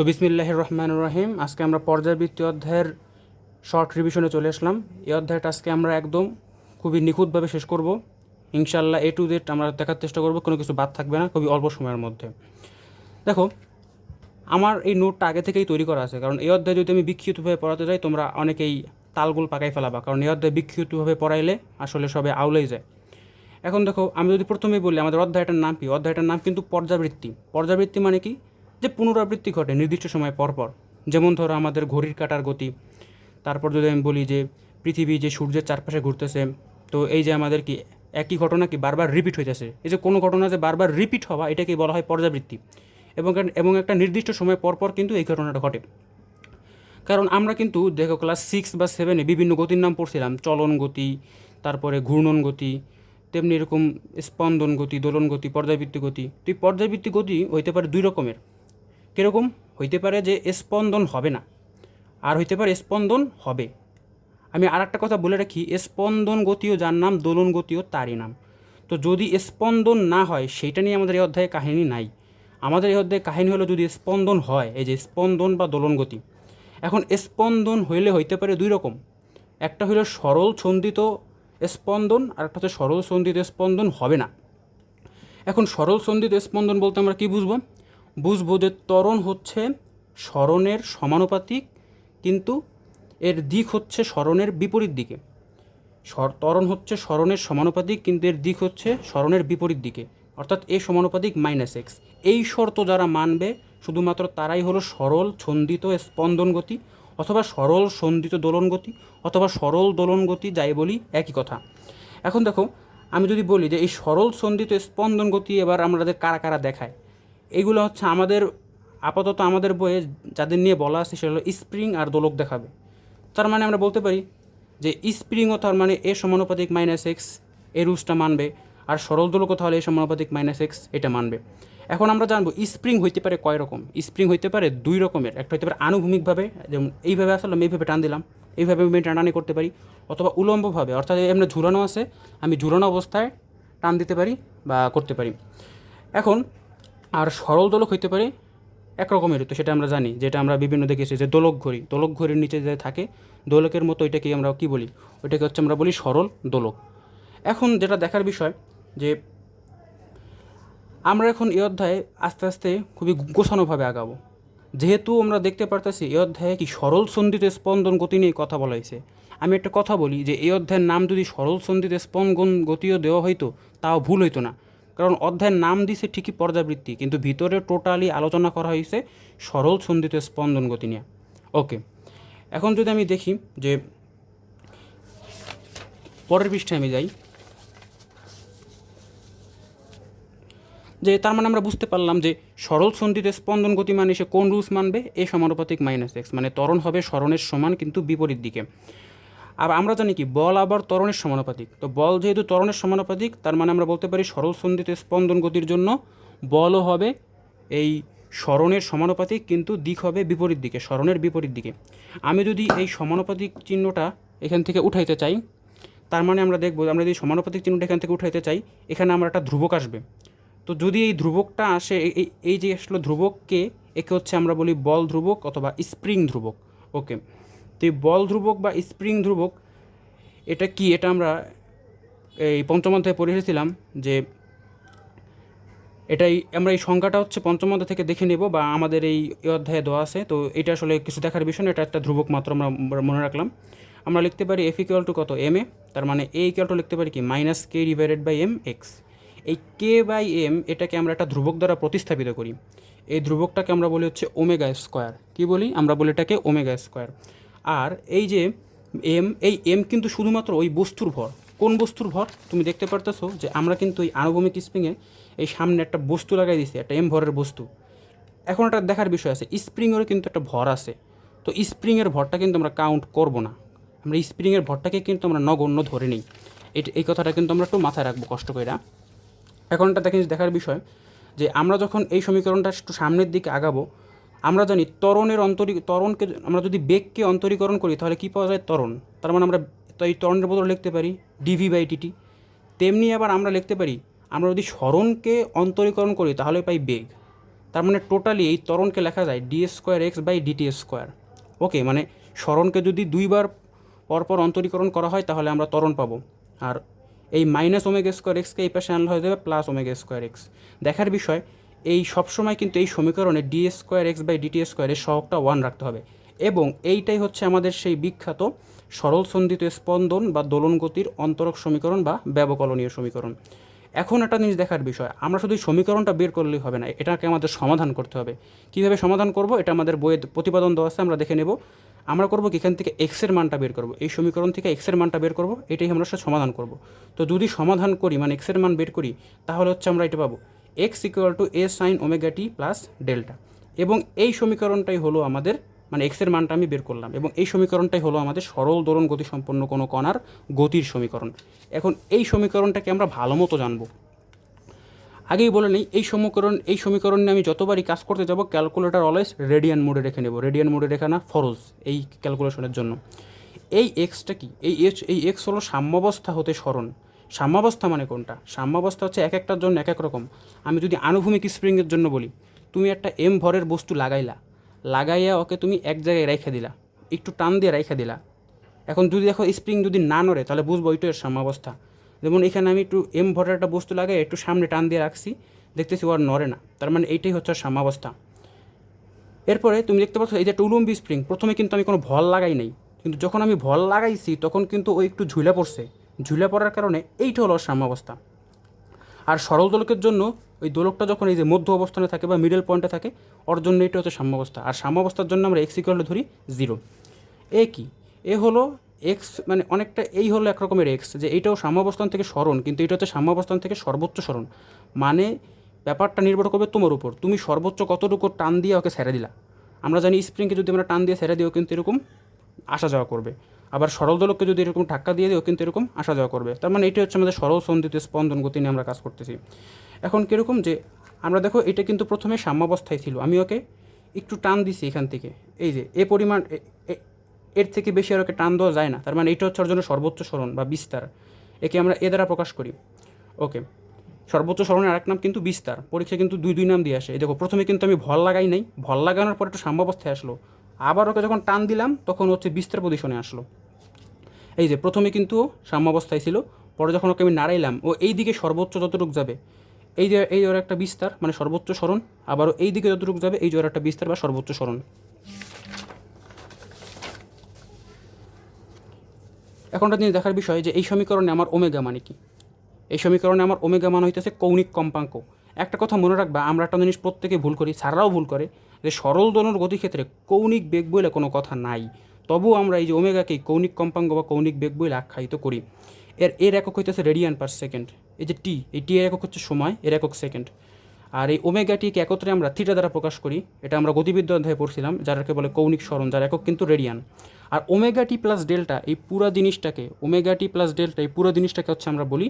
তো বিসমিল্লাহির রহমানির রহিম। আজকে আমরা পর্যায়বৃত্তি অধ্যায়ের শর্ট রিভিশনে চলে আসলাম। এই অধ্যায়টা আজকে আমরা একদম খুবই নিখুঁতভাবে শেষ করব ইনশাআল্লাহ। এ টু জেড আমরা দেখার চেষ্টা করব, কোনো কিছু বাদ থাকবে না, খুবই অল্প সময়ের মধ্যে। দেখো, আমার এই নোটটা আগে থেকেই তৈরি করা আছে, কারণ এই অধ্যায় যদি আমি বিক্ষিপ্তভাবে পড়াতে যাই তোমরা অনেকেই তালগোল পাকাই ফেলাবা, কারণ এই অধ্যায় বিক্ষিপ্তভাবে পড়াইলে আসলে সবে আউলেই যায়। এখন দেখো, আমি যদি প্রথমেই বলি আমাদের অধ্যায়টার নাম কি, অধ্যায়টার নাম কিন্তু পর্যাবৃত্তি। পর্যাবৃত্তি মানে কি? যে পুনরাবৃত্তি ঘটে নির্দিষ্ট সময় পরপর। যেমন ধরো আমাদের ঘড়ির কাঁটার গতি। তারপর যদি আমি বলি যে পৃথিবী যে সূর্যের চারপাশে ঘুরতেছে, তো এই যে আমাদের কি একই ঘটনা কি বারবার রিপিট হইতেছে, এই যে কোনো ঘটনা যে বারবার রিপিট হওয়া, এটাকেই বলা হয় পর্যাবৃত্তি। এবং একটা নির্দিষ্ট সময় পরপর কিন্তু এই ঘটনাটা ঘটে। কারণ আমরা কিন্তু দেখো ক্লাস 6 বা 7-এ বিভিন্ন গতির নাম পড়ছিলাম, চলন গতি, তারপরে ঘূর্ণন গতি, তেমনি এরকম স্পন্দন গতি, দোলন গতি, পর্যাবৃত্তি গতি। তো এই পর্যাবৃত্তি গতি হইতে পারে দুই রকমের। কীরকম? হইতে পারে যে স্পন্দন হবে না, আর হইতে পারে স্পন্দন হবে। আমি আর একটা কথা বলে রাখি, স্পন্দন গতিও যার নাম, দোলন গতিও তারই নাম। তো যদি স্পন্দন না হয় সেইটা নিয়ে আমাদের এই অধ্যায়ে কাহিনী নাই। আমাদের এই অধ্যায়ে কাহিনী হলো যদি স্পন্দন হয়, এই যে স্পন্দন বা দোলন গতি। এখন স্পন্দন হইলে হইতে পারে দুই রকম। একটা হলো সরল ছন্দিত স্পন্দন, আর একটা হচ্ছে সরল ছন্দিত স্পন্দন হবে না। এখন সরল ছন্দিত স্পন্দন বলতে আমরা কী বুঝবো যে ত্বরণ হচ্ছে সরণের সমানুপাতিক, কিন্তু এর দিক হচ্ছে সরণের বিপরীত দিকে। ত্বরণ হচ্ছে সরণের সমানুপাতিক, কিন্তু এর দিক হচ্ছে সরণের বিপরীত দিকে, অর্থাৎ এ সমানুপাতিক -x। এই শর্ত যারা মানবে শুধুমাত্র তারাই হলো সরল ছন্দিত স্পন্দন গতি, অথবা সরল সন্দিত দোলন গতি, অথবা সরল দোলন গতি, যাই বলি একই কথা। এখন দেখো, আমি যদি বলি যে এই সরল সন্দিত স্পন্দন গতি এবার আমাদের কারা কারা দেখায়, এগুলো হচ্ছে আমাদের আপাতত আমাদের বইয়ে যাদের নিয়ে বলা আছে সেটা হলো স্প্রিং আর দোলক দেখাবে। তার মানে আমরা বলতে পারি যে স্প্রিংও তার মানে এ সমানুপাতিক -x, এই রুলসটা মানবে, আর সরল দোলকও তাহলে এ সমানুপাতিক -x এটা মানবে। এখন আমরা জানবো স্প্রিং হইতে পারে কয় রকম। স্প্রিং হইতে পারে দুই রকমের। একটা হইতে পারে আনুভূমিকভাবে, যেমন এইভাবে আসলে আমি এইভাবে টান দিলাম, এইভাবে আমি টানাটানি করতে পারি, অথবা উলম্বভাবে, অর্থাৎ এমনি ঝুলানো আছে, আমি ঝুলানো অবস্থায় টান দিতে পারি বা করতে পারি। এখন আর সরল দোলক হইতে পারে এক রকমের, তো সেটা আমরা জানি, যেটা আমরা বিভিন্ন দেখেছি যে দোলক ঘড়ির নিচে যে থাকে দোলকের মতো, ওইটাকে আমরা কী বলি? ওইটাকে হচ্ছে আমরা বলি সরল দোলক। এখন যেটা দেখার বিষয় যে আমরা এখন এই অধ্যায়ে আস্তে আস্তে খুবই গোছানোভাবে আগাবো, যেহেতু আমরা দেখতে পারতেছি এই অধ্যায়ে কি সরল সন্ধিত স্পন্দন গতি নিয়ে কথা বলা হয়েছে। আমি একটা কথা বলি যে এই অধ্যায়ের নাম যদি সরল সন্ধিত স্পন্দন গতিও দেওয়া হইতো তাও ভুল হইতো না, কারণ অধ্যায়ের নাম দিছে ঠিকই পর্যাবৃত্তি, কিন্তু ভিতরে টোটালি আলোচনা করা হয়েছে সরল সন্ধিত স্পন্দন গতি নিয়ে। ওকে, এখন যদি আমি দেখি যে পরের পৃষ্ঠায় আমি যাই, যে তার মানে আমরা বুঝতে পারলাম যে সরল সন্ধিত স্পন্দন গতি মানে সে কোন রুলস মানবে? এ সমানুপাতিক -x, মানে ত্বরণ হবে সরণের সমান কিন্তু বিপরীত দিকে। আর আমরা জানি কি বল আবার ত্বরণের সমানুপাতিক, তো বল যেহেতু ত্বরণের সমানুপাতিক, তার মানে আমরা বলতে পারি সরল সন্ধিত স্পন্দন গতির জন্য বলও হবে এই সরণের সমানুপাতিক, কিন্তু দিক হবে বিপরীত দিকে, সরণের বিপরীত দিকে। আমি যদি এই সমানুপাতিক চিহ্নটা এখান থেকে উঠাইতে চাই, তার মানে আমরা দেখব, আমরা যদি সমানুপাতিক চিহ্নটা এখান থেকে উঠাইতে চাই, এখানে আমরা একটা ধ্রুবক আসবে। তো যদি এই ধ্রুবকটা আসে, এই যে আসলে ধ্রুবককে, একে হচ্ছে আমরা বলি বল ধ্রুবক অথবা স্প্রিং ধ্রুবক। ওকে, তো এই বল ধ্রুবক বা স্প্রিং ধ্রুবক এটা কি? এটা আমরা এই পঞ্চম অধ্যায়ে পড়ে এসেছিলাম যে আমরা এই সংখ্যাটা হচ্ছে পঞ্চম অধ্যায় থেকে দেখে নেব, বা আমাদের এই অধ্যায়ে দেওয়া আছে। তো এটা আসলে কিছু দেখার বিষয় না, এটা একটা ধ্রুবক মাত্র আমরা মনে রাখলাম। আমরা লিখতে পারি F = কত? ma, তার মানে A = লিখতে পারি কি -k/m(x). এই k/m এটাকে আমরা একটা ধ্রুবক দ্বারা প্রতিস্থাপিত করি। এই ধ্রুবকটাকে আমরা বলি হচ্ছে ওমেগা স্কোয়ার। কী বলি? আমরা বলি এটাকে ওমেগা স্কোয়ার। আর এই যে এই m কিন্তু শুধুমাত্র ওই বস্তুর ভর। কোন বস্তুর ভর? তুমি দেখতে পারতেছো যে আমরা কিন্তু এই আনুভূমিক স্প্রিংয়ে এই সামনে একটা বস্তু লাগাই দিছি, একটা m ভরের বস্তু। এখন একটা দেখার বিষয় আছে, স্প্রিংয়েরও কিন্তু একটা ভর আছে। তো স্প্রিংয়ের ভরটা কিন্তু আমরা কাউন্ট করব না, আমরা স্প্রিংয়ের ভরটাকে কিন্তু আমরা নগণ্য ধরে নিই। এই কথাটা কিন্তু আমরা একটু মাথায় রাখবো কষ্ট করে। এখন একটা দেখার বিষয় যে আমরা যখন এই সমীকরণটা একটু সামনের দিকে আগাবো, আমরা জানি ত্বরণকে আমরা যদি বেগকে অন্তরীকরণ করি তাহলে কী পাওয়া যায়? ত্বরণ। তার মানে আমরা তো এই ত্বরণের বদলে লিখতে পারি dv/dt। তেমনি আবার আমরা লিখতে পারি, আমরা যদি সরণকে অন্তরীকরণ করি তাহলে পাই বেগ। তার মানে টোটালি এই ত্বরণকে লেখা যায় d²x/dt²। ওকে, মানে সরণকে যদি দুইবার পরপর অন্তরীকরণ করা হয় তাহলে আমরা ত্বরণ পাবো। আর এই -ω²x এই পাশে আনলে হয়ে যাবে +ω²x। দেখার বিষয়, এই সবসময় কিন্তু এই সমীকরণে d²x/dt² এর সহগটা 1 রাখতে হবে, এবং এইটাই হচ্ছে আমাদের সেই বিখ্যাত সরল সন্ধিত স্পন্দন বা দোলন গতির অন্তরক সমীকরণ বা ব্যবকলনীয় সমীকরণ। এখন একটা জিনিস দেখার বিষয়, আমরা শুধু সমীকরণটা বের করলেই হবে না, এটাকে আমাদের সমাধান করতে হবে। কীভাবে সমাধান করব এটা আমাদের বইয়ের প্রতিপাদন দেওয়া আছে, আমরা দেখে নেব। আমরা করব কি, এখান থেকে এক্সের মানটা বের করব, এই সমীকরণ থেকে এক্সের মানটা বের করব, এটাই আমরা সমাধান করব। তো যদি সমাধান করি মানে এক্সের মান বের করি, তাহলে হচ্ছে আমরা এটা পাবো x = a sin ωt plus delta, এবং এই সমীকরণটাই হলো আমাদের, মানে এক্সের মানটা আমি বের করলাম, এবং এই সমীকরণটাই হলো আমাদের সরল দোলন গতিসম্পন্ন কোনো কণার গতির সমীকরণ। এখন এই সমীকরণটাকে আমরা ভালো মতো জানবো। আগেই বলে নেই, এই সমীকরণ নিয়ে আমি যতবারই কাজ করতে যাব ক্যালকুলেটর অলওয়েজ রেডিয়ান মোডে রেখে নেব। রেডিয়ান মোডে রেখে না ফরজ এই ক্যালকুলেশনের জন্য। এই এক্সটা কি, এই এক্স হলো সাম্যাবস্থা হতে সরণ। সাম্যাবস্থা মানে কোনটা? সাম্যাবস্থা হচ্ছে এক একটার জন্য এক এক রকম। আমি যদি আনুভূমিক স্প্রিংয়ের জন্য বলি, তুমি একটা m ভরের বস্তু লাগাইয়া ওকে তুমি এক জায়গায় রেখে দিলা, একটু টান দিয়ে রেখে দিলা। এখন যদি দেখো স্প্রিং যদি না নড়ে তাহলে বুঝবো ওইটার সাম্যাবস্থা। যেমন এখানে আমি একটু m ভরের একটা বস্তু লাগাই একটু সামনে টান দিয়ে রাখছি, দেখতেছি ও আর নড়ে না, তার মানে এইটাই হচ্ছে সাম্যাবস্থা। এরপরে তুমি দেখতে পাচ্ছ এই যে একটা উলম্বী স্প্রিং, প্রথমে কিন্তু আমি কোনো ভর লাগাই নাই, কিন্তু যখন আমি ভর লাগাইছি তখন কিন্তু ওই একটু ঝুলে পড়ছে, ঝুলে পড়ার কারণে এইটা হলো সাম্যাবস্থা। আর সরল দোলকের জন্য ওই দোলকটা যখন এই যে মধ্য অবস্থানে থাকে বা মিডল পয়েন্টে থাকে, ওর জন্য এটা হচ্ছে সাম্যাবস্থা। আর সাম্যাবস্থার জন্য আমরা x = ধরি 0। এ কি, এ হলো এক্স, মানে অনেকটা এই হলো এক রকমের এক্স, যে এইটাও সাম্যাবস্থান থেকে সরণ, কিন্তু এটা হচ্ছে সাম্যাবস্থান থেকে সর্বোচ্চ সরণ। মানে ব্যাপারটা নির্ভর করবে তোমার উপর, তুমি সর্বোচ্চ কতটুকু টান দিয়ে ওকে ছেড়ে দিলা। আমরা জানি স্প্রিংকে যদি আমরা টান দিয়ে ছেড়ে দিও কিন্তু এরকম আসা যাওয়া করবে, আবার সরল দোলককে যদি এরকম ধাক্কা দিয়ে দিও কিন্তু এরকম আসা যাওয়া করবে। তার মানে এটা হচ্ছে আমাদের সরল সন্ধিত স্পন্দন গতি নিয়ে আমরা কাজ করতেছি। এখন কীরকম, যে আমরা দেখো এটা কিন্তু প্রথমে সাম্যাবস্থায় ছিল, আমি ওকে একটু টান দিছি এখান থেকে, এই যে এ পরিমাণ, এর থেকে বেশি আর ওকে টান দেওয়া যায় না, তার মানে এটা হচ্ছে ওর জন্য সর্বোচ্চ সরণ বা বিস্তার। একে আমরা এ দ্বারা প্রকাশ করি। ওকে, সর্বোচ্চ সরণের আরেক নাম কিন্তু বিস্তার। পরীক্ষা কিন্তু দুই নাম দিয়ে আসে। এই দেখো প্রথমে কিন্তু আমি ভর লাগাই নাই, ভর লাগানোর পর একটু সাম্যাবস্থায় আসলো, আবার ওকে যখন টান দিলাম তখন হচ্ছে বিস্তার পজিশনে আসলো। এই যে প্রথমে কিন্তু সাম্যাবস্থায় ছিল, পরে যখন ওকে আমি নাড়াইলাম ও এই দিকে সর্বোচ্চ যতটুকু যাবে এই ওর একটা বিস্তার মানে সর্বোচ্চ সরণ, আবারও এই দিকে যতটুকু যাবে এই ওর একটা বিস্তার বা সর্বোচ্চ সরণ। এখন একটা জিনিস দেখার বিষয় যে এই সমীকরণে আমার ওমেগা মানে কি। এই সমীকরণে আমার ওমেগা মান হইতেছে কৌণিক কম্পাঙ্ক। একটা কথা মনে রাখবা, আমরা একটা জিনিস প্রত্যেকে ভুল করি, স্যাররাও ভুল করে, যে সরল দোলনের গতিক্ষেত্রে কৌণিক বেগ বলে কোনো কথা নাই। তবুও আমরা এই যে ওমেগাকে কৌণিক কম্পাঙ্ক বা কৌণিক বেগ বলে আখ্যায়িত করি। এর একক হইতেছে রেডিয়ান পার সেকেন্ড। এই যে টি, এই টি এর একক হচ্ছে সময়, এর একক সেকেন্ড। আর এই ওমেগাটিকে একত্রে আমরা থিটা দ্বারা প্রকাশ করি, এটা আমরা গতিবিদ্যা অধ্যায়ে পড়ছিলাম, যারাকে বলে কৌণিক সরণ, যার একক কিন্তু রেডিয়ান। আর ওমেগাটি প্লাস ডেল্টা এই পুরো জিনিসটাকে, ওমেগাটি প্লাস ডেল্টা এই পুরো জিনিসটাকে হচ্ছে আমরা বলি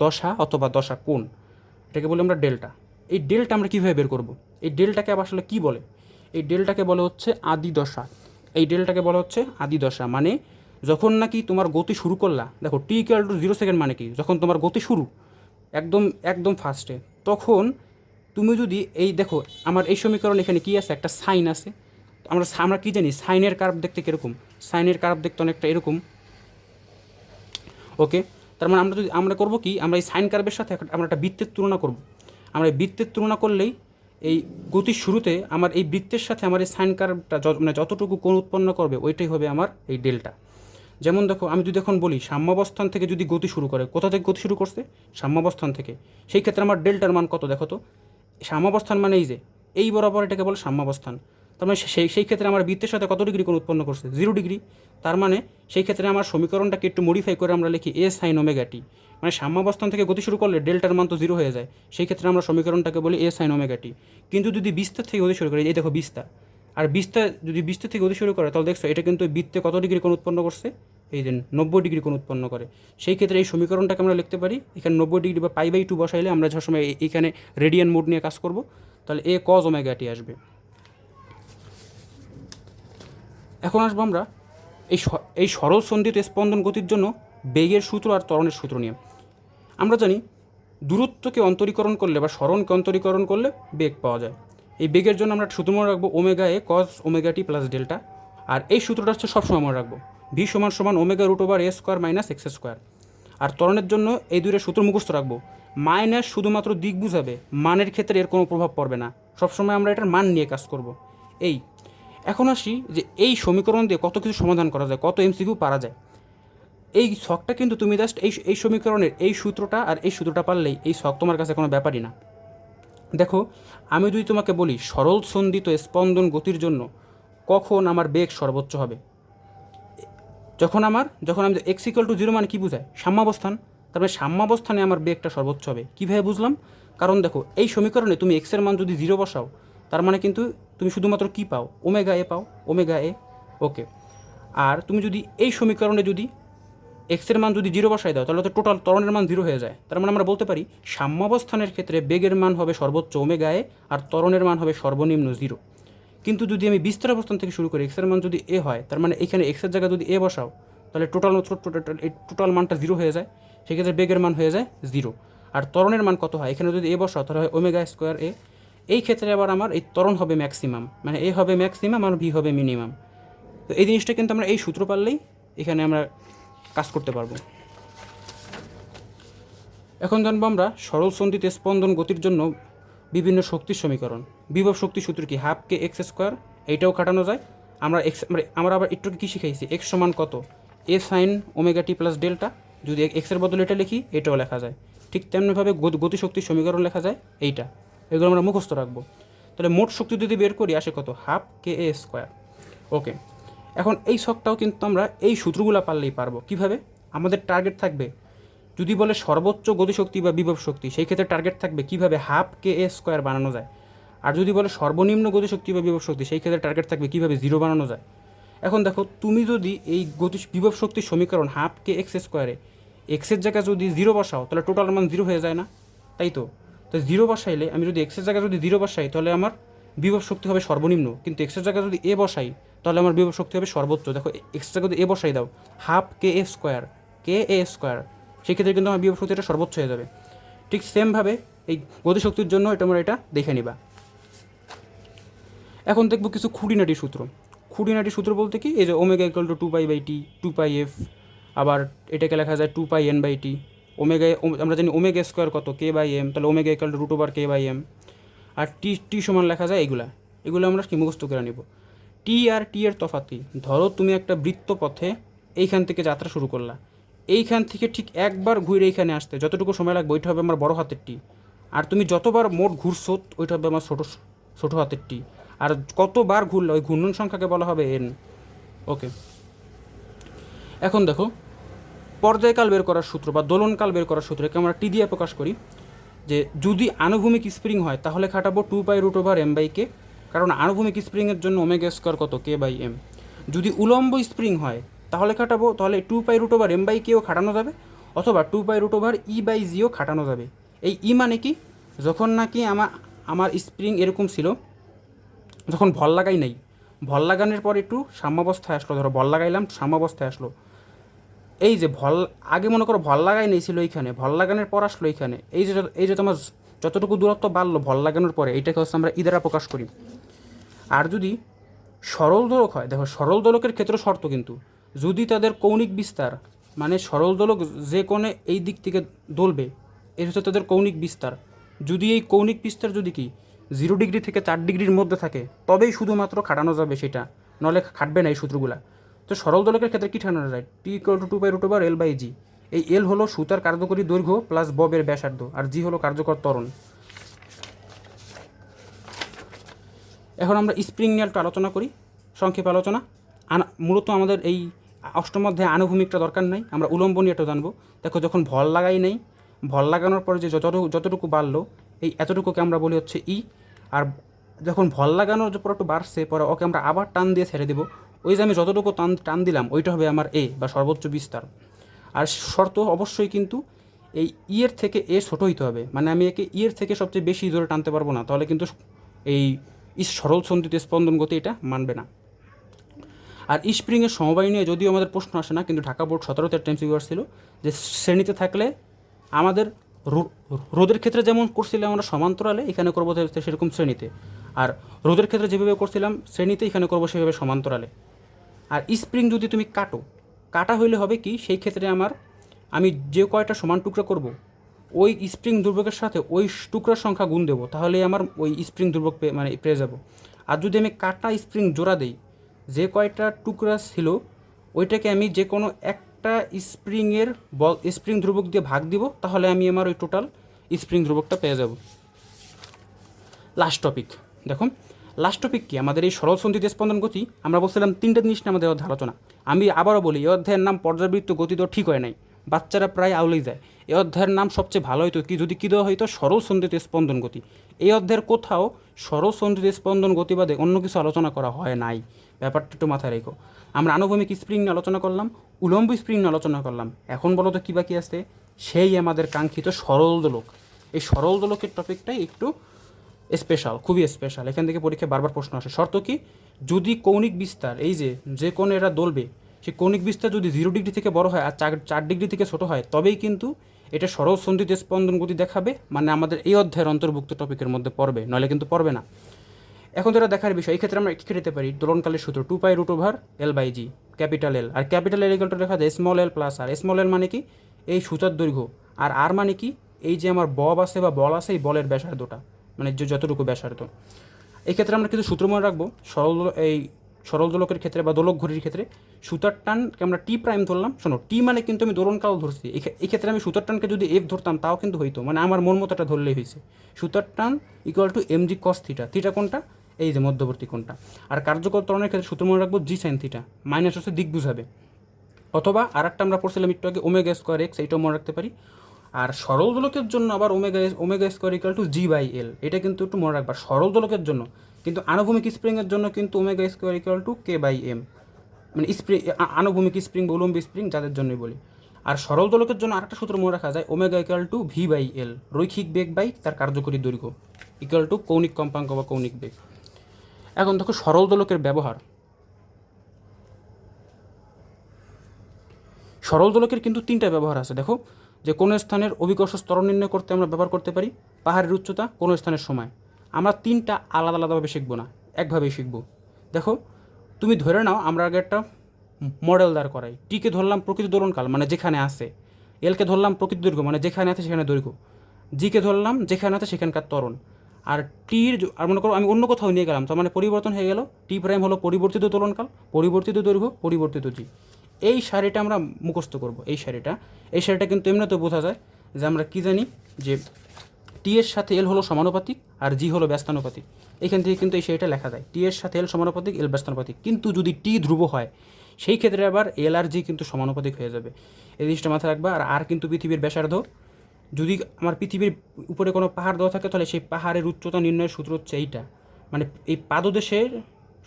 দশা অথবা দশা কোণ, এটাকে বলি আমরা ডেল্টা। এই ডেল্টা আমরা কীভাবে বের করব? এই ডেল্টাকে আবার আসলে কী বলে? এই ডেল্টাকে বলে হচ্ছে আদি দশা। এই ডেল্টাকে বলা হচ্ছে আদি দশা, মানে যখন নাকি তোমার গতি শুরু করলা, দেখো t = 0 সেকেন্ড মানে কি, যখন তোমার গতি শুরু একদম ফার্স্টে, তখন তুমি যদি এই দেখো আমার এই সমীকরণ এখানে কি আছে, একটা সাইন আছে। আমরা কি জানি সাইনের কার্ভ দেখতে কীরকম, সাইনের কার্ভ দেখতে অনেকটা এরকম। ওকে, তার মানে আমরা করবো কি, আমরা এই সাইন কার্ভের সাথে আমরা একটা বৃত্তের তুলনা করব। আমরা এই বৃত্তের তুলনা করলেই এই গতির শুরুতে আমার এই বৃত্তের সাথে আমার এই সাইন কার্ভটা মানে যতটুকু কোণ উৎপন্ন করবে ওইটাই হবে আমার এই ডেল্টা। যেমন দেখো আমি যদি এখন বলি সাম্যাবস্থান থেকে যদি গতি শুরু করে, কোথা থেকে গতি শুরু করছে? সাম্যাবস্থান থেকে। সেই ক্ষেত্রে আমার ডেল্টার মান কত দেখো তো। সাম্যাবস্থান মানে এই যে এই বরাবর, এটাকে বলে সাম্যাবস্থান। তার মানে সেই ক্ষেত্রে আমার বৃত্তের সাথে কত ডিগ্রি কোণ উৎপন্ন করছে? 0 ডিগ্রি। তার মানে সেই ক্ষেত্রে আমার সমীকরণটাকে একটু মডিফাই করে আমরা লিখি a sin ωt। মানে সাম্যাবস্থান থেকে গতি শুরু করলে ডেল্টার মান তো 0 হয়ে যায়, সেই ক্ষেত্রে আমরা সমীকরণটাকে বলি a sin ωt। কিন্তু যদি বিস্তার থেকে গতি শুরু করে, এই দেখো বিস্তার, আর যদি বিস্তার থেকে গতি শুরু করে তাহলে দেখছো এটা কিন্তু বৃত্তে কত ডিগ্রি কোণ উৎপন্ন করছে? এই যে 90 ডিগ্রি কোণ উৎপন্ন করে। সেই ক্ষেত্রে এই সমীকরণটাকে আমরা লিখতে পারি এখানে 90 ডিগ্রি বা π/2 বসাইলে আমরা যে সময় এখানে রেডিয়ান মোড নিয়ে কাজ করব, তাহলে a cos ωt আসবে। এখন আসবো আমরা এই সরল সন্ধিত স্পন্দন গতির জন্য বেগের সূত্র আর ত্বরণের সূত্র নিয়ে। আমরা জানি দূরত্বকে অন্তরীকরণ করলে বা সরণকে অন্তরীকরণ করলে বেগ পাওয়া যায়। এই বেগের জন্য আমরা সূত্র মনে রাখবো ওমেগা এ cause omega t plus delta, আর এই সূত্রটা হচ্ছে সবসময় মনে রাখবো ভি সমান সমান omega root over a square minus x square. আর ত্বরণের জন্য এই দুইটা সূত্র মুখস্থ রাখবো। মাইনাস শুধুমাত্র দিক বুঝাবে, মানের ক্ষেত্রে এর কোনো প্রভাব পড়বে না, সবসময় আমরা এটার মান নিয়ে কাজ করব। এই এখন আসি যে এই সমীকরণ দিয়ে কত কিছু সমাধান করা যায়, কত এমসিকিউ পারা যায়। এই ছকটা কিন্তু তুমি জাস্ট এই সমীকরণের এই সূত্রটা আর এই সূত্রটা পারলেই এই ছক তোমার কাছে কোনো ব্যাপারই না। দেখো, আমি যদি তোমাকে বলি সরল সন্ধিত স্পন্দন গতির জন্য কখন আমার বেগ সর্বোচ্চ হবে, যখন আমি এক্স ইকুয়াল টু 0 মানে কী বোঝায়, সাম্যাবস্থান। তারপরে সাম্যাবস্থানে আমার বেগটা সর্বোচ্চ হবে। কীভাবে বুঝলাম? কারণ দেখো, এই সমীকরণে তুমি এক্সের মান যদি 0 বসাও, তার মানে কিন্তু তুমি শুধুমাত্র কী পাও, ওমেগা এ পাও, ওমেগা এ। ওকে, আর তুমি যদি এই সমীকরণে যদি এক্সের মান যদি 0 বসাই দাও, তাহলে তো টোটাল ত্বরণের মান 0 হয়ে যায়। তার মানে আমরা বলতে পারি সাম্যাবস্থানের ক্ষেত্রে বেগের মান হবে সর্বোচ্চ ওমেগা এ আর ত্বরণের মান হবে সর্বনিম্ন 0। কিন্তু যদি আমি বিস্তার অবস্থান থেকে শুরু করি, এক্সের মান যদি এ হয়, তার মানে এখানে এক্সের জায়গায় যদি এ বসাও, তাহলে টোটাল মানটা 0 হয়ে যায়, সেক্ষেত্রে বেগের মান হয়ে যায় 0। আর ত্বরণের মান কত হয়, এখানে যদি এ বসাও তাহলে হয় ওমেগা স্কোয়ার এ। এই ক্ষেত্রে আবার আমার এই ত্বরণ হবে ম্যাক্সিমাম, মানে এ হবে ম্যাক্সিমাম আর ভি হবে মিনিমাম। তো এই জিনিসটা কিন্তু আমরা এই সূত্র পারলেই এখানে আমরা কাজ করতে পারবো। এখন জানবো আমরা সরল সন্ধিত স্পন্দন গতির জন্য বিভিন্ন শক্তির সমীকরণ। বিভব শক্তি সূত্র কি, হাফ কে এক্স স্কোয়ার, এইটাও খাটানো যায়। আমরা আবার একটু কী শিখাইছি, এক্স সমান কত, এ sine omega t plus delta. যদি এক্সের বদলে এটা লিখি, এটাও লেখা যায়। ঠিক তেমনিভাবে গতিশক্তির সমীকরণ লেখা যায় এইটা। এগুলো আমরা মুখস্থ রাখবো। তাহলে মোট শক্তি যদি বের করি আসে কত, হাফ কে এ স্কোয়ার। ওকে, এখন এই ছকটাও কিন্তু আমরা এই সূত্রগুলো পারলেই পারবো। কীভাবে? আমাদের টার্গেট থাকবে, যদি বলে সর্বোচ্চ গতিশক্তি বা বিভব শক্তি, সেই ক্ষেত্রে টার্গেট থাকবে কীভাবে হাফ কে এ স্কোয়ার বানানো যায়। আর যদি বলে সর্বনিম্ন গতিশক্তি বা বিভব শক্তি, সেই ক্ষেত্রে টার্গেট থাকবে কীভাবে 0 বানানো যায়। এখন দেখো, তুমি যদি এই বিভব শক্তির সমীকরণ হাফ কে এক্স স্কোয়ারে এক্সের জায়গায় যদি 0 বসাও, তাহলে টোটাল মান 0 হয়ে যায় না, তাই তো? তো 0 বসাইলে, আমি যদি এক্সের জায়গায় যদি 0 বসাই, তাহলে আমার বিভব শক্তি হবে সর্বনিম্ন। কিন্তু এক্সের জায়গায় যদি এ বসাই, তাহলে আমার বিভব শক্তি হবে সর্বোচ্চ। দেখো, এক্সের জায়গায় যদি এ বসাই দাও, হাফ কে এ স্কোয়ার, সেক্ষেত্রে কিন্তু আমার বিভব শক্তিটা সর্বোচ্চ হয়ে যাবে। ঠিক সেমভাবে এই গতিশক্তির জন্য তোমরা এটা দেখে নিবা। এখন দেখবো কিছু খুঁটিনাটি সূত্র। খুঁটিনাটি সূত্র বলতে কি, এই যে omega equal to 2π/t, 2πf, আবার এটাকে লেখা যায় 2πn/t। ওমেগা আমরা জানি ওমেগা স্কোয়ার কত, k/m, তাহলে ওমেগা ইকুয়াল টু √/k/m। আর টি সমান লেখা যায় এগুলো আমরা কি মুখস্থ করে নিব। টি আর টি এর তফাৎ। ধরো তুমি একটা বৃত্ত পথে এইখান থেকে যাত্রা শুরু করলা, এইখান থেকে ঠিক একবার ঘুরে এইখানে আসতে যতটুকু সময় লাগবে ওইটা হবে আমার বড় হাতের টি, আর তুমি যতবার মোট ঘুরছো ওইটা হবে আমার ছোটো হাতের টি, আর কতবার ঘুরলে ওই ঘূর্ণন সংখ্যাকে বলা হবে এন। ওকে, এখন দেখো, পর্যায়কাল বের করার সূত্র বা দোলনকাল বের করার সূত্রকে আমরা টি দিয়ে প্রকাশ করি। যে যদি আনুভূমিক স্প্রিং হয়, তাহলে খাটাবো 2π√m/k, কারণ আনুভূমিক স্প্রিংয়ের জন্য ওমেগা স্কোয়ার কত, k/m। যদি উলম্ব স্প্রিং হয়, তাহলে খাটাবো, তাহলে 2π√m/kও খাটানো যাবে, অথবা 2π/e/gও খাটানো যাবে। এই ই মানে কি, যখন নাকি আমার স্প্রিং এরকম ছিল, যখন ভর লাগাই নাই, ভর লাগানোর পর একটু সাম্যাবস্থায় আসলো, ধরো ভর লাগাইলাম, সাম্যাবস্থায় আসলো। এই যে আগে মনে করো ভর লাগাই নিয়েছিল এইখানে, ভর লাগানোর পর আসলো এইখানে, এই যে তোমার যতটুকু দূরত্ব বাড়লো ভর লাগানোর পরে, এইটাকে হচ্ছে আমরা ই দ্বারা প্রকাশ করি। আর যদি সরল দোলক হয়, দেখো সরল দোলকের ক্ষেত্রে শর্ত কিন্তু, যদি তাদের কৌণিক বিস্তার, মানে সরল দোলক যে কোণে এই দিক থেকে দোলবে, এর হচ্ছে তাদের কৌণিক বিস্তার। যদি এই কৌণিক বিস্তার যদি কি 0 ডিগ্রি থেকে 4 ডিগ্রির মধ্যে থাকে, তবেই শুধুমাত্র খাটানো যাবে সেটা, নলে খাটবে না এই সূত্রগুলা। তো সরল দোলকের ক্ষেত্রে কী ঠান্ডা যায়, টি ইকুয়াল টু 2π√l/g। এই এল হলো সুতার কার্যকরী দৈর্ঘ্য প্লাস ববের ব্যাসার্ধ, আর জি হলো কার্যকর ত্বরণ। এখন আমরা স্প্রিং নিয়ে একটু আলোচনা করি, সংক্ষেপে আলোচনা। মূলত আমাদের এই অষ্টম অধ্যায়ে আনুভূমিকটা দরকার নাই, আমরা উলম্ব নিয়ে একটু জানবো। দেখো, যখন ভর লাগাই নেই, ভর লাগানোর পরে যে যতটুকু বাড়লো, এই এতটুকুকে আমরা বলি হচ্ছে ই। আর যখন ভর লাগানোর পর একটু বাড়ছে, পরে ওকে আমরা আবার টান দিয়ে ছেড়ে দেবো, ওই যে আমি যতটুকু টান দিলাম ওইটা হবে আমার এ বা সর্বোচ্চ বিস্তার। আর শর্ত অবশ্যই কিন্তু এই ইয়ের থেকে এ ছোটো হইতে হবে, মানে আমি একে ইয়ের থেকে সবচেয়ে বেশি জোরে টানতে পারবো না, তাহলে কিন্তু এই সরল সন্ধিত স্পন্দন গতি এটা মানবে না। আর স্প্রিংয়ের সমবায় নিয়ে যদিও আমাদের প্রশ্ন আসে না, কিন্তু ঢাকা বোর্ড 17তে একটা এমসিকিউ ছিল যে শ্রেণীতে থাকলে আমাদের রোদের ক্ষেত্রে যেমন করছিলাম আমরা সমান্তরালে, এখানে করবো সেরকম শ্রেণীতে। আর রোদের ক্ষেত্রে যেভাবে করছিলাম শ্রেণীতে, এখানে করবো সেভাবে সমান্তরালে। আর স্প্রিং যদি তুমি কাটা হইলে হবে কি, সেই ক্ষেত্রে আমি যে কয়টা সমান টুকরা করব, ওই স্প্রিং দুর্ভোগের সাথে ওই টুকরার সংখ্যা গুণ দেবো, তাহলেই আমার ওই স্প্রিং দুর্ভোগ পেয়ে যাব। আর যদি আমি কাটা স্প্রিং জোড়া দিই, যে কয়টা টুকরা ছিল ওইটাকে আমি যে কোনো একটা স্প্রিং ধ্রুবক দিয়ে ভাগ দিব, তাহলে আমি আমার ওই টোটাল স্প্রিং ধ্রুবকটা পেয়ে যাব। লাস্ট টপিক দেখো, লাস্ট টপিক কি, আমাদের এই সরল সন্ধিত স্পন্দন গতি। আমরা বলছিলাম তিনটা জিনিস নিয়ে আমাদের আলোচনা। আমি আবারও বলি, এই অধ্যায়ের নাম পর্যাবৃত্ত গতি তো ঠিক হয় নাই, বাচ্চারা প্রায় আউলেই যায়। এই অধ্যায়ের নাম সবচেয়ে ভালো হইতো কি, যদি কী দেওয়া হইতো, সরল সন্ধিত স্পন্দন গতি। এই অধ্যায়ের কোথাও সরল সন্ধিত স্পন্দন গতি বাদে অন্য কিছু আলোচনা করা হয় নাই, ব্যাপারটা একটু মাথায় রেখো। আমরা আনুভূমিক স্প্রিং নিয়ে আলোচনা করলাম, উলম্ব স্প্রিং নিয়ে আলোচনা করলাম, এখন বলো তো কী বাকি আছে, সেই আমাদের কাঙ্ক্ষিত সরল দোলক। এই সরল দোলকের টপিকটাই একটু স্পেশাল, খুবই স্পেশাল। এখান থেকে পরীক্ষায় বারবার প্রশ্ন আসে। শর্ত কি, যদি কৌণিক বিস্তার, এই যে কোণে এরা দলবে, সেই কৌণিক বিস্তার যদি 0 ডিগ্রি থেকে বড় হয় আর 4 ডিগ্রি থেকে ছোটো হয়, তবেই কিন্তু এটা সরল সন্ধিত স্পন্দন গতি দেখাবে, মানে আমাদের এই অধ্যায়ের অন্তর্ভুক্ত টপিকের মধ্যে পড়বে, নইলে কিন্তু পড়বে না। এখন যেটা দেখার বিষয়, এই ক্ষেত্রে আমরা কী নিতে পারি, দোলনকালের সূত্র 2π√L/g, ক্যাপিটাল এল। আর ক্যাপিটাল এল ইকুয়াল টু লেখা যায় small L plus R. Small L মানে কি, এই সূচার দৈর্ঘ্য, আর আর মানে কি, এই যে আমার বব আছে বা বল আছে, এই বলের ব্যাসার্ধটা, মানে যে যতটুকু ব্যাসার্ধ। এই ক্ষেত্রে আমরা কিছু সূত্র মনে রাখবো। সরল দোলকের ক্ষেত্রে বা দোলক ঘড়ির ক্ষেত্রে সুতার টানকে আমরা টি প্রাইম ধরলাম। শোনো, টি মানে কিন্তু আমি দোলনকাল ধরছি। এই ক্ষেত্রে আমি সুতার টানকে যদি এফ ধরতাম তাও কিন্তু হইতো, মানে আমার মন মতোটা ধরলেই হয়েছে। সুতার টান equal to mg cos theta. Theta কোনটা, এই যে মধ্যবর্তী কোণটা। আর কার্যকর ত্বরণের ক্ষেত্রে সূত্র মনে রাখবো জি সাইন থিটা, মাইনাস হচ্ছে দিক বুঝাবে। অথবা আর একটা আমরা পড়ছিলাম একটু আগে, ওমেগা স্কোয়ার এক্স, এইটাও মনে রাখতে পারি। আর সরল দোলকের জন্য আবার omega square equal to g/L, এটা কিন্তু একটু মনে রাখবা সরল দোলকের জন্য। কিন্তু আনুভূমিক স্প্রিংয়ের জন্য কিন্তু omega square equal to k/m, মানে আনুভূমিক স্প্রিং বা উলম্ব স্প্রিং যাদের জন্যই বলি। আর সরল দোলকের জন্য আরেকটা সূত্র মনে রাখা যায়, ওমেগা ইকুয়াল টু v/L, রৈখিক বেগ বাই তার কার্যকরী দৈর্ঘ্য, ইকুয়াল টু কৌণিক কম্পাঙ্ক বা কৌণিক বেগ। এখন দেখো সরল দোলকের ব্যবহার। সরল দোলকের কিন্তু 3টা ব্যবহার আছে। দেখো, যে কোনো স্থানের অভিকর্ষ ত্বরণ নির্ণয় করতে আমরা ব্যবহার করতে পারি, পাহাড়ের উচ্চতা, কোনো স্থানের সময়। আমরা 3টা আলাদা আলাদাভাবে শিখবো না, একভাবেই শিখবো। দেখো, তুমি ধরে নাও আমরা আগে একটা মডেল দাঁড় করাই। টিকে ধরলাম প্রকৃত দোলনকাল, মানে যেখানে আছে। এলকে ধরলাম প্রকৃত দৈর্ঘ্য, মানে যেখানে আছে সেখানে দৈর্ঘ্য। জিকে ধরলাম যেখানে আছে সেখানকার ত্বরণ। আর আর মনে করো আমি অন্য কোথাও নিয়ে গেলাম, তার মানে পরিবর্তন হয়ে গেল। টি প্রাইম হলো পরিবর্তিত দোলনকাল, পরিবর্তিত দৈর্ঘ্য, পরিবর্তিত জি। এই সারিটা আমরা মুখস্থ করব। এই সারিটা কিন্তু এমনিতেও বোঝা যায় যে আমরা কী জানি, যে টি এর সাথে এল হলো সমানুপাতিক আর জি হলো ব্যস্তানুপাতিক। এখান থেকে কিন্তু এই সারিটা লেখা যায়, টি এর সাথে এল সমানুপাতিক, এল ব্যস্তানুপাতিক। কিন্তু যদি টি ধ্রুব হয়, সেই ক্ষেত্রে আবার এল আর জি কিন্তু সমানুপাতিক হয়ে যাবে। এই জিনিসটা মাথায় রাখবা। আর কিন্তু পৃথিবীর ব্যাসার্ধ। যদি আমার পৃথিবীর উপরে কোনো পাহাড় দেওয়া থাকে, তাহলে সেই পাহাড়ের উচ্চতা নির্ণয়ের সূত্র হচ্ছে এইটা, মানে এই পাদদেশের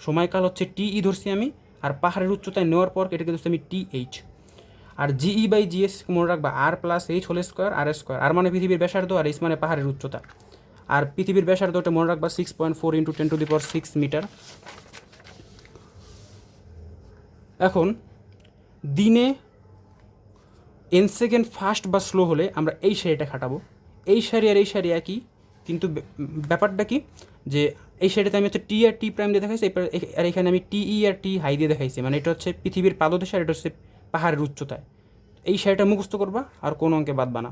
সময়কাল হচ্ছে টি ধরছি আমি, আর পাহাড়ের উচ্চতায় নেওয়ার পর এটাকে ধরছি আমি TH। আর GE/GS মনে রাখবা, আর প্লাস এইচ হোল স্কোয়ার, আর স্কোয়ার। আর মানে পৃথিবীর ব্যাসার্ধ, আর এইচ মানে পাহাড়ের উচ্চতা। আর পৃথিবীর ব্যাসার্ধটা মনে রাখবা 6.4 × 10⁶ মিটার। এখন দিনে n সেকেন্ড ফাস্ট বা স্লো হলে আমরা এই সারিটা খাটাবো। এই সারি আর এই সারি একই, কিন্তু ব্যাপারটা কি, যে এই সারিতে আমি হচ্ছে টি আর টি প্রাইম দিয়ে দেখাইছি, আর এখানে আমি TE আর টি হাই দিয়ে দেখাইছি। মানে এটা হচ্ছে পৃথিবীর পাদদেশে, আর এটা হচ্ছে পাহাড়ের উচ্চতায়। এই সারিটা মুখস্থ করবা, আর কোনো অঙ্কে বাদবা না।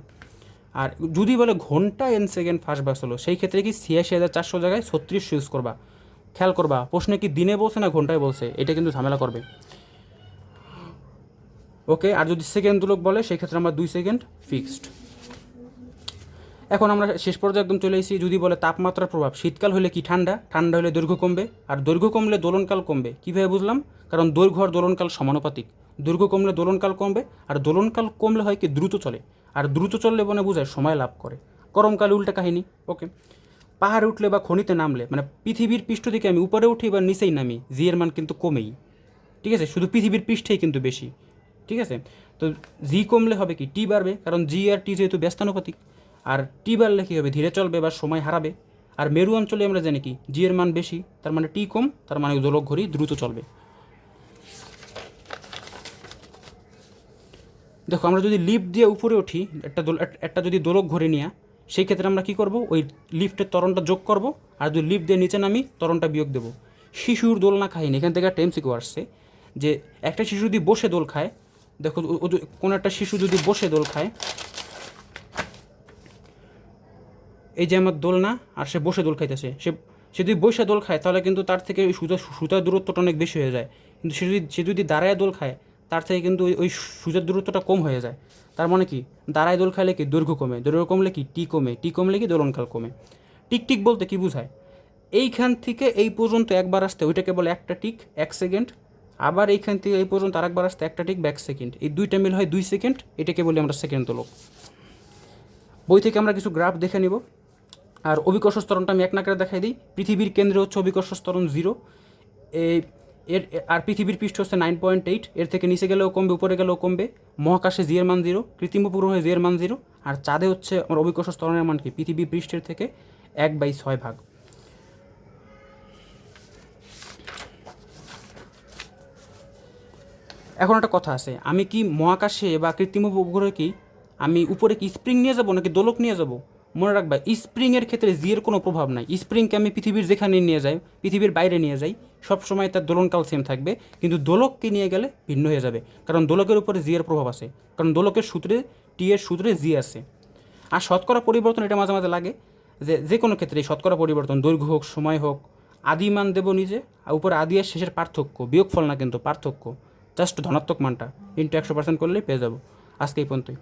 আর যদি বলে ঘন্টা n সেকেন্ড ফাস্ট বা স্লো, সেই ক্ষেত্রে কি ৮৬,৪০০ জায়গায় ৩৬ ইউজ করবা। খেয়াল করবা, প্রশ্নে কি দিনে বলছে না ঘন্টায় বলছে, এটা কিন্তু ঝামেলা করবে। ওকে, আর যদি সেকেন্ড দোলক বলে, সেই ক্ষেত্রে আমরা 2 সেকেন্ড ফিক্সড। এখন আমরা শেষ পর্যায়ে একদম চলে এসেছি। যদি বলে তাপমাত্রার প্রভাব, শীতকাল হলে কি ঠান্ডা হলে দৈর্ঘ্য কমবে, আর দৈর্ঘ্য কমলে দোলনকাল কমবে। কীভাবে বুঝলাম, কারণ দৈর্ঘ্য আর দোলনকাল সমানুপাতিক। দৈর্ঘ্য কমলে দোলনকাল কমবে, আর দোলনকাল কমলে হয় কি দ্রুত চলে, আর দ্রুত চললে মনে বোঝায় সময় লাভ করে। গরমকালে উল্টা কাহিনী। ওকে, পাহাড়ে উঠলে বা খনিতে নামলে, মানে পৃথিবীর পৃষ্ঠ থেকে আমি উপরে উঠি বা নিচেই নামি, জি এর মান কিন্তু কমেই। ঠিক আছে, শুধু পৃথিবীর পৃষ্ঠেই কিন্তু বেশি। ঠিক আছে, তো জি কমলে হবে কি, টি বাড়বে, কারণ জি আর টি যেহেতু ব্যস্তানুপাতিক। আর টি বাড়লে কী হবে, ধীরে চলবে বা সময় হারাবে। আর মেরু অঞ্চলে আমরা জানি কি, জি এর মান বেশি, তার মানে টি কম, তার মানে দোলক ঘড়ি দ্রুত চলবে। দেখো আমরা যদি লিফট দিয়ে উপরে উঠি, একটা যদি দোলক ঘুরে নিয়ে, সেই ক্ষেত্রে আমরা কী করব, ওই লিফটের ত্বরণটা যোগ করব, আর যদি লিফট দিয়ে নিচে নামি ত্বরণটা বিয়োগ দেবো। শিশুর দোলনা কাহিনী, এখান থেকে একটা এমসিকিউ আসছে যে একটা শিশু যদি বসে দোল খায়, দেখো কোনো একটা শিশু যদি বসে দোল খায়, এই যে আমার দোলনা, আর সে বসে দোল খাইতেছে, সে যদি বসে দোল খায় তাহলে কিন্তু তার থেকে ওই সুতার দূরত্বটা অনেক বেশি হয়ে যায়। কিন্তু সে যদি দাঁড়ায় দোল খায়, তার থেকে কিন্তু ওই সুতার দূরত্বটা কম হয়ে যায়। তার মানে কি, দাঁড়ায় দোল খাইলে কি দৈর্ঘ্য কমে, দৈর্ঘ্য কমলে কি টি কমে, টি কমলে কি দোলনকাল কমে। টিক টিক বলতে কি বোঝায়, এইখান থেকে এই পর্যন্ত একবার আসতে ওইটাকে বলে একটা টিক, 1 সেকেন্ড। আবার এইখান থেকে এই পর্যন্ত আরেকবার আসতে একটা টিক বা 1 সেকেন্ড, এই দুইটা মিল হয় 2 সেকেন্ড, এটাকে বলি আমরা সেকেন্ড দোলক। বই থেকে আমরা কিছু গ্রাফ দেখে নিব। আর অভিকর্ষ ত্বরণটা আমি এক নাকারে দেখাই দিই। পৃথিবীর কেন্দ্রে হচ্ছে অভিকর্ষ ত্বরণ 0, এর আর পৃথিবীর পৃষ্ঠ হচ্ছে 9.8, এর থেকে নিচে গেলেও কমবে, উপরে গেলেও কমবে। মহাকাশে জি এর মান 0, কৃত্রিম উপগ্রহে জি এর মান 0, আর চাঁদে হচ্ছে আমার অভিকর্ষ ত্বরণের মান কি, পৃথিবীর পৃষ্ঠের থেকে 1/6 ভাগ। এখন একটা কথা আছে, আমি কি মহাকাশে বা কৃত্রিম উপগ্রহে কি আমি উপরে কি স্প্রিং নিয়ে যাব নাকি দোলক নিয়ে যাব? মনে রাখবা, স্প্রিংয়ের ক্ষেত্রে জি এর কোনো প্রভাব নাই। স্প্রিংকে আমি পৃথিবীর যেখানে নিয়ে যাই, পৃথিবীর বাইরে নিয়ে যাই, সবসময় তার দোলনকাল সেম থাকবে। কিন্তু দোলককে নিয়ে গেলে ভিন্ন হয়ে যাবে, কারণ দোলকের উপরে জি এর প্রভাব আছে, কারণ দোলকের সূত্রে টি এর সূত্রে জি আছে। আর শতকরা পরিবর্তন, এটা মাঝে মাঝে লাগে যে কোনো ক্ষেত্রে শতকরা পরিবর্তন, দৈর্ঘ্য হোক, সময় হোক, আদি মান দেবো নিজে, আর উপরে আদি আর শেষের পার্থক্য, বিয়োগফল না কিন্তু পার্থক্য, জাস্ট ধনাত্মক মানটা ইন্টু 100% করলেই পেয়ে যাবো। আজকে এই পর্যন্তই।